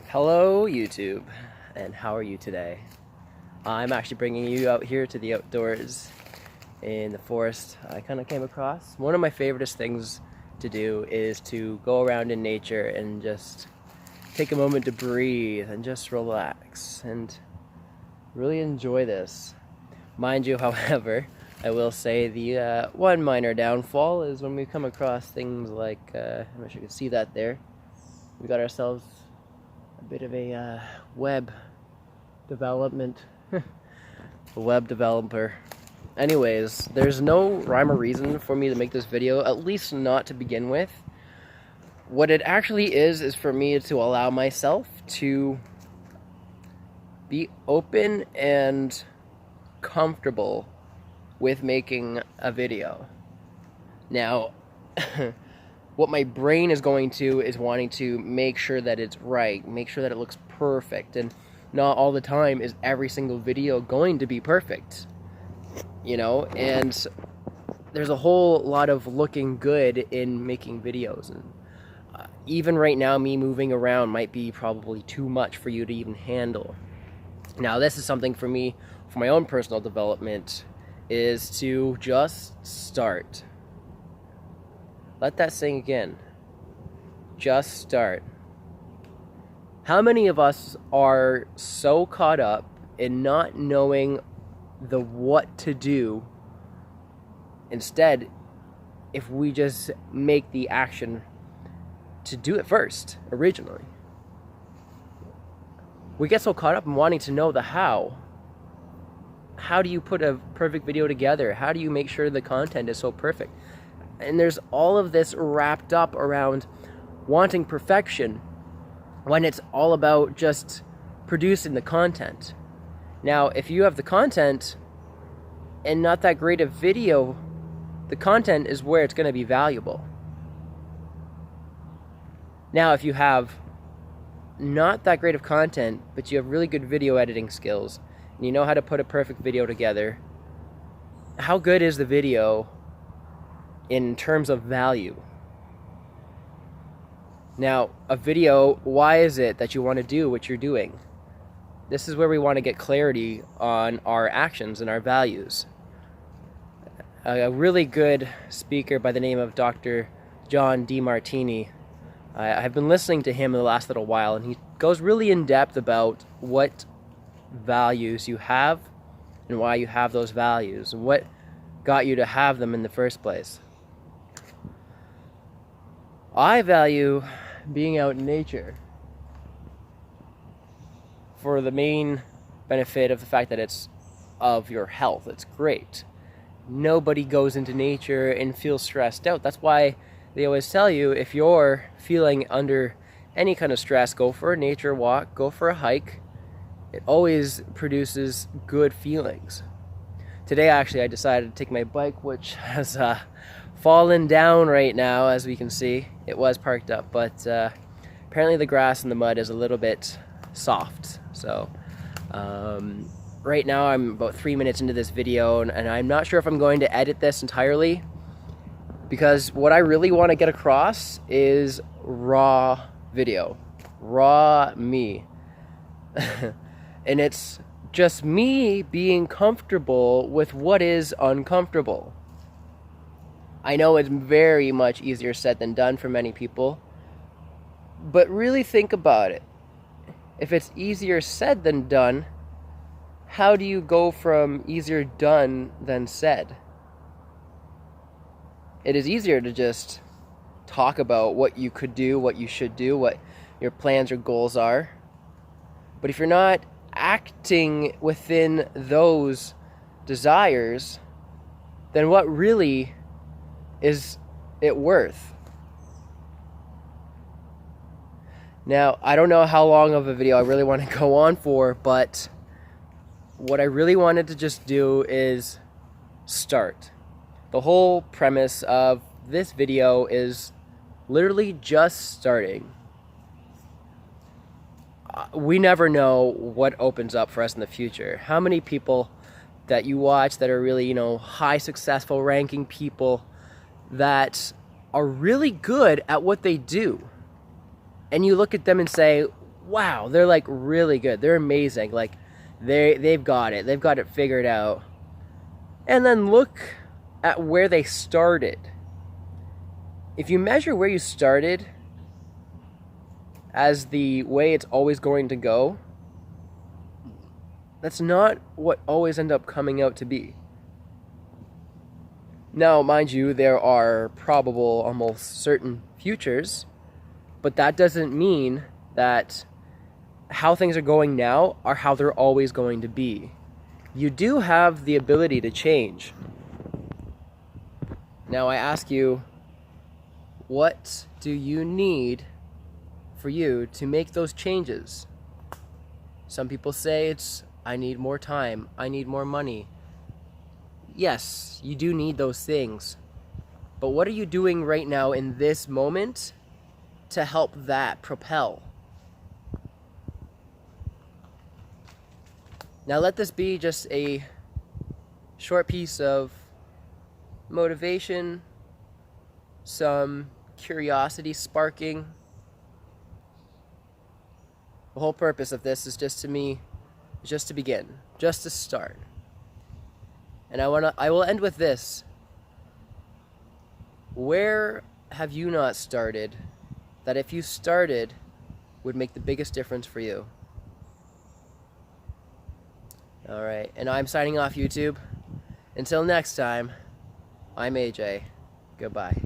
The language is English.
Hello YouTube, and how are you today? I'm actually bringing you out here to the outdoors in the forest. I kind of came across one of my favorite things to do is to go around in nature and just take a moment to breathe and just relax and really enjoy this. Mind you, however, I will say the one minor downfall is when we come across things like, I'm not sure you can see that there, we got ourselves a bit of a web development, a web developer. Anyways, there's no rhyme or reason for me to make this video, at least not to begin with. What it actually is for me to allow myself to be open and comfortable with making a video. Now, what my brain is going to is wanting to make sure that it's right, make sure that it looks perfect, and not all the time is every single video going to be perfect, you know, and there's a whole lot of looking good in making videos, and even right now me moving around might be probably too much for you to even handle. Now this is something for me, for my own personal development, is to just start. Let that sink again. Just start. How many of us are so caught up in not knowing the what to do? Instead, if we just make the action to do it first, originally. We get so caught up in wanting to know the how. How do you put a perfect video together? How do you make sure the content is so perfect? And there's all of this wrapped up around wanting perfection when it's all about just producing the content. Now, if you have the content and not that great a video, the content is where it's going to be valuable. Now, if you have not that great of content, but you have really good video editing skills, and you know how to put a perfect video together, how good is the video in terms of value? Now, a video, why is it that you want to do what you're doing? This is where we want to get clarity on our actions and our values. A really good speaker by the name of Dr. John Demartini, I've been listening to him in the last little while, and he goes really in depth about what values you have and why you have those values and what got you to have them in the first place. I value being out in nature for the main benefit of the fact that it's of your health. It's great. Nobody goes into nature and feels stressed out. That's why they always tell you, if you're feeling under any kind of stress, go for a nature walk, go for a hike. It always produces good feelings. Today, actually, I decided to take my bike, which has fallen down right now, as we can see. It was parked up, but apparently the grass and the mud is a little bit soft. So right now I'm about 3 minutes into this video, and I'm not sure if I'm going to edit this entirely, because what I really want to get across is raw video, raw me. And it's just me being comfortable with what is uncomfortable. I know it's very much easier said than done for many people, but really think about it. If it's easier said than done, how do you go from easier done than said? It is easier to just talk about what you could do, what you should do, what your plans or goals are. But if you're not acting within those desires, then what really is it worth? Now, I don't know how long of a video I really want to go on for, but what I really wanted to just do is start. The whole premise of this video is literally just starting. We never know what opens up for us in the future. How many people that you watch that are really, high successful ranking people that are really good at what they do, and you look at them and say, wow, they're like really good. They're amazing. Like they've got it. They've got it figured out. And then look at where they started. If you measure where you started as the way it's always going to go, that's not what always end up coming out to be. Now, mind you, there are probable, almost certain futures, but that doesn't mean that how things are going now are how they're always going to be. You do have the ability to change. Now I ask you, what do you need for you to make those changes? Some people say it's, I need more time, I need more money. Yes, you do need those things. But what are you doing right now in this moment to help that propel? Now let this be just a short piece of motivation, some curiosity sparking. The whole purpose of this is just to begin, just to start. And I will end with this. Where have you not started that if you started would make the biggest difference for you? All right, and I'm signing off YouTube. Until next time, I'm AJ. Goodbye.